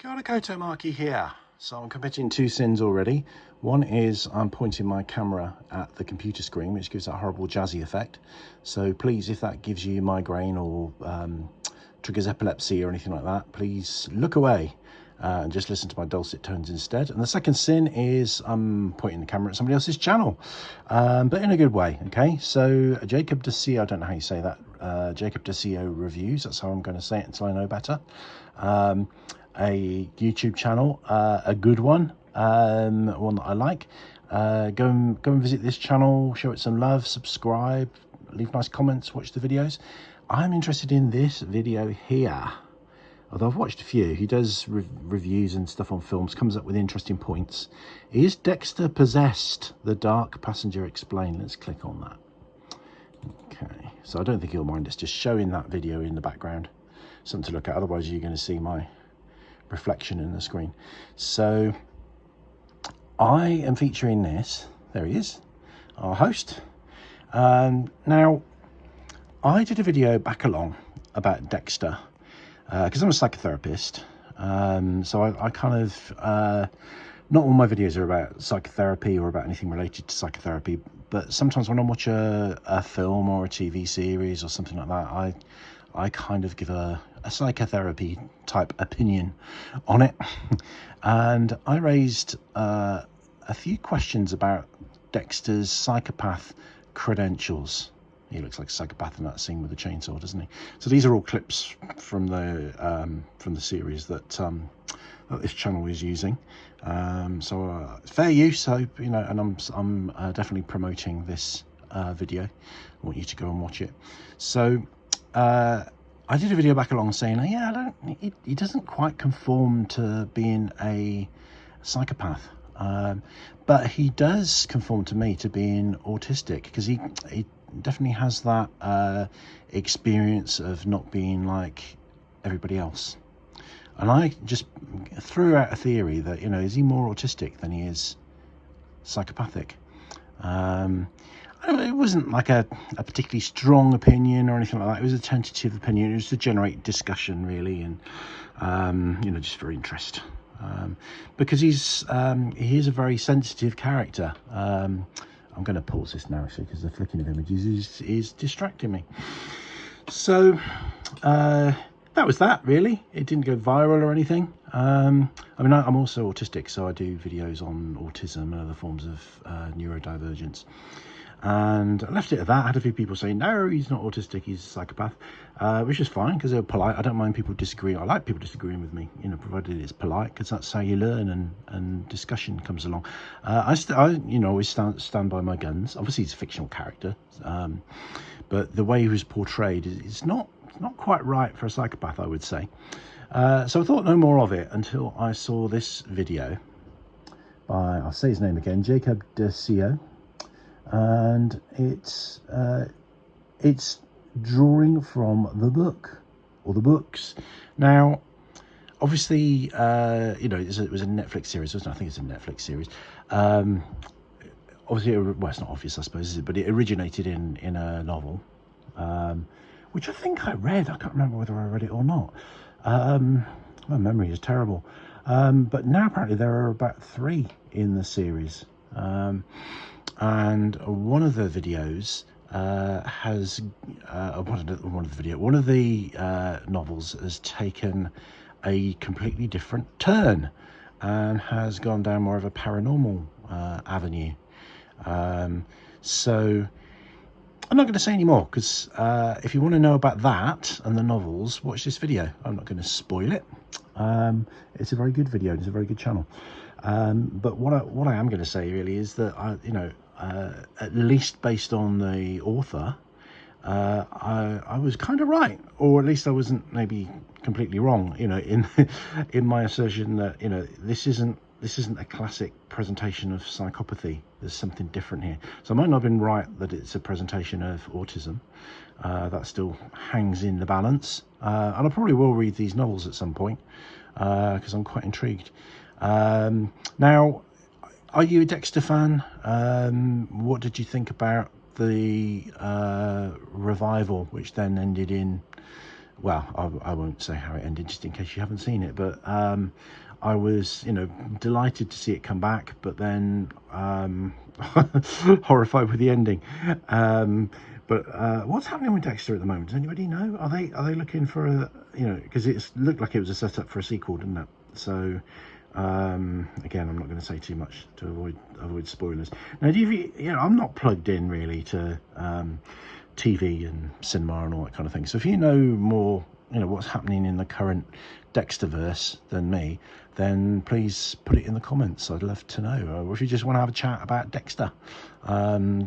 Koto Markie here. So I'm committing two sins already. One is I'm pointing my camera at the computer screen, which gives that horrible jazzy effect. So please, if that gives you migraine or triggers epilepsy or anything like that, please look away and just listen to my dulcet tones instead. And the second sin is I'm pointing the camera at somebody else's channel, but in a good way. Okay, so Jacob Desio, I don't know how you say that, Jacob Desio Reviews, that's how I'm going to say it until I know better. A YouTube channel, a good one, one that I like. Go and visit this channel, show it some love, subscribe, leave nice comments, watch the videos. I'm interested in this video here, although I've watched a few. He does reviews and stuff on films, comes up with interesting points. Is Dexter possessed? The Dark Passenger Explained. Let's click on that. Okay, so I don't think he'll mind us just showing that video in the background, something to look at. Otherwise you're going to see my reflection in the screen. So I am featuring this. There he is, our host. Now I did a video back along about Dexter because I'm a psychotherapist, so I kind of not all my videos are about psychotherapy or about anything related to psychotherapy, but sometimes when I watch a film or a TV series or something like that, I kind of give a psychotherapy type opinion on it. And I raised a few questions about Dexter's psychopath credentials. He looks like a psychopath in that scene with the chainsaw, doesn't he? So these are all clips from the series that that this channel is using. So it's fair use. So you know, and I'm definitely promoting this video. I want you to go and watch it. So I did a video back along saying, yeah, he doesn't quite conform to being a psychopath, but he does conform to me to being autistic, because he definitely has that experience of not being like everybody else. And I just threw out a theory that, you know, is he more autistic than he is psychopathic? It wasn't like a particularly strong opinion or anything like that. It was a tentative opinion. It was to generate discussion, really, and you know, just for interest, because he is a very sensitive character. I'm going to pause this now, actually, because the flicking of images is distracting me. So that was that, really. It didn't go viral or anything. I mean, I'm also autistic, so I do videos on autism and other forms of neurodivergence. And I left it at that. I had a few people saying, no, he's not autistic, he's a psychopath, which is fine, because they're polite. I don't mind people disagreeing. I like people disagreeing with me, you know, provided it's polite, because that's how you learn and discussion comes along. I you know, always stand by my guns. Obviously, he's a fictional character, but the way he was portrayed is not quite right for a psychopath, I would say. So I thought no more of it until I saw this video by, I'll say his name again, Jacob Desio. And it's drawing from the book, or the books. Now, obviously, you know, it was a Netflix series, wasn't it? I think it's a Netflix series. Obviously, well, it's not obvious, I suppose, is it? But it originated in a novel, which I think I read. I can't remember whether I read it or not. My memory is terrible. But now apparently there are about 3 in the series. And one of the videos has one of the novels has taken a completely different turn and has gone down more of a paranormal avenue. So I'm not going to say any more, because if you want to know about that and the novels, watch this video. I'm not going to spoil it. It's a very good video. It's a very good channel. But what I am going to say really is that you know, at least based on the author, I was kind of right, or at least I wasn't maybe completely wrong, you know, in my assertion that, you know, this isn't a classic presentation of psychopathy. There's something different here. So I might not have been right that it's a presentation of autism. That still hangs in the balance, and I probably will read these novels at some point, because I'm quite intrigued. Now, are you a Dexter fan? What did you think about the revival, which then ended in well, I won't say how it ended, just in case you haven't seen it, but I was, you know, delighted to see it come back, but then horrified with the ending. But what's happening with Dexter at the moment? Does anybody know? Are they looking for a, you know, because it looked like it was a setup for a sequel, didn't it? So again, I'm not going to say too much to avoid spoilers. Now, you know, I'm not plugged in really to TV and cinema and all that kind of thing. So if you know more, you know, what's happening in the current Dexterverse than me, then please put it in the comments. I'd love to know. Or if you just want to have a chat about Dexter,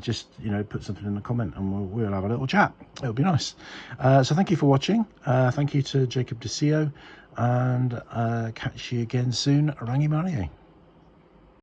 just, you know, put something in the comment and we'll have a little chat. It'll be nice. So thank you for watching. Thank you to Jacob DeCio, and catch you again soon. Rangimarie.